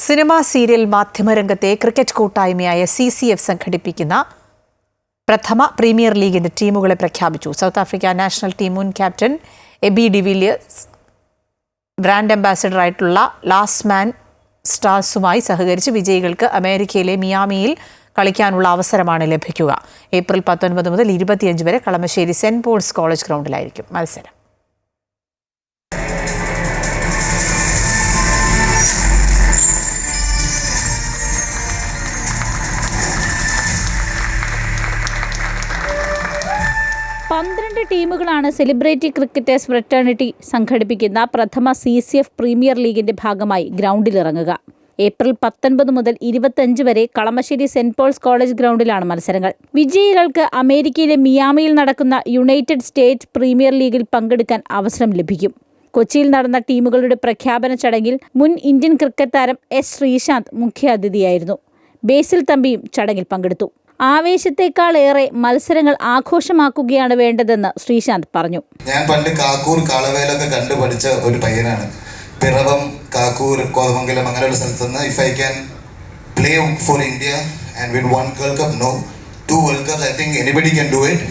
Cinema serial മാധ്യമരംഗത്തെ cricket കൂട്ടായ്മയായ CCF സംഘടിപ്പിക്കുന്ന പ്രഥമ പ്രീമിയർ ലീഗിന്റെ ടീമുകളെ പ്രഖ്യാപിച്ചു. സൗത്ത് ആഫ്രിക്ക നാഷണൽ ടീം മുൻ ക്യാപ്റ്റൻ എബി ഡിവിലിയേഴ്സ് ബ്രാൻഡ് അംബാസഡറായിട്ടുള്ള ലാസ്റ്റ് മാൻ സ്റ്റാർസുമായി സഹകരിച്ച് വിജയികൾക്ക് അമേരിക്കയിലെ മിയാമിയിൽ കളിക്കാനുള്ള അവസരമാണ് ലഭിക്കുക. ഏപ്രിൽ 19 മുതൽ 25 വരെ കളമശ്ശേരി സെന്റ് പോൾസ് കോളേജ് ഗ്രൗണ്ടിലായിരിക്കും മത്സരം. ടീമുകളാണ് സെലിബ്രിറ്റി ക്രിക്കറ്റേഴ്സ് ഫ്രറ്റേണിറ്റി സംഘടിപ്പിക്കുന്ന പ്രഥമ CCF പ്രീമിയർ ലീഗിന്റെ ഭാഗമായി ഗ്രൗണ്ടിലിറങ്ങുക. ഏപ്രിൽ 19 മുതൽ 25 വരെ കളമശ്ശേരി സെന്റ് പോൾസ് കോളേജ് ഗ്രൗണ്ടിലാണ് മത്സരങ്ങൾ. വിജയികൾക്ക് അമേരിക്കയിലെ മിയാമിയിൽ നടക്കുന്ന യുണൈറ്റഡ് സ്റ്റേറ്റ്സ് പ്രീമിയർ ലീഗിൽ പങ്കെടുക്കാൻ അവസരം ലഭിക്കും. കൊച്ചിയിൽ നടന്ന ടീമുകളുടെ പ്രഖ്യാപന ചടങ്ങിൽ മുൻ ഇന്ത്യൻ ക്രിക്കറ്റ് താരം S. ശ്രീശാന്ത് മുഖ്യാതിഥിയായിരുന്നു. ബേസിൽ തമ്പിയും ചടങ്ങിൽ പങ്കെടുത്തു. ആവേശത്തെക്കാളേറെ മത്സരങ്ങൾ ആഘോഷമാക്കുകയാണ് വേണ്ടതെന്ന് ശ്രീശാന്ത് പറഞ്ഞു. ഞാൻ പണ്ട് കാക്കൂർ കാളവേലൊക്കെ കണ്ടുപഠിച്ച ഒരു പയ്യനാണ്. പിറവം, കാക്കൂർ, കോതമംഗലം അങ്ങനെയുള്ള സ്ഥലത്തുനിന്ന് if I can play for India and win 1 world cup, no 2 world cups, I think anybody can do it.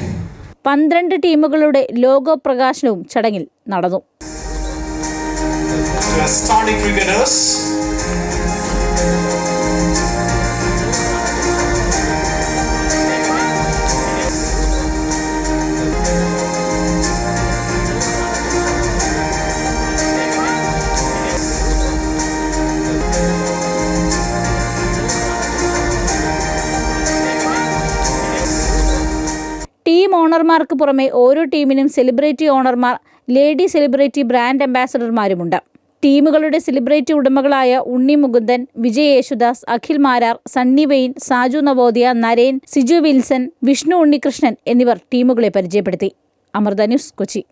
12 ടീമുകളുടെ ലോഗോ പ്രകാശനവും ചടങ്ങിൽ നടന്നു. ടീം ഓണർമാർക്ക് പുറമെ ഓരോ ടീമിനും സെലിബ്രിറ്റി ഓണർമാർ, ലേഡി സെലിബ്രിറ്റി ബ്രാൻഡ് അംബാസഡർമാരുമുണ്ട്. ടീമുകളുടെ celebrity ഉടമകളായ Unni Mukundan, Vijay Yesudas, Akhil Marar, Sunny vein, Saju നവോദിയ, Naren, Siju Wilson, Vishnu Unnikrishnan എന്നിവർ ടീമുകളെ പരിചയപ്പെടുത്തി. അമൃത ന്യൂസ്, കൊച്ചി.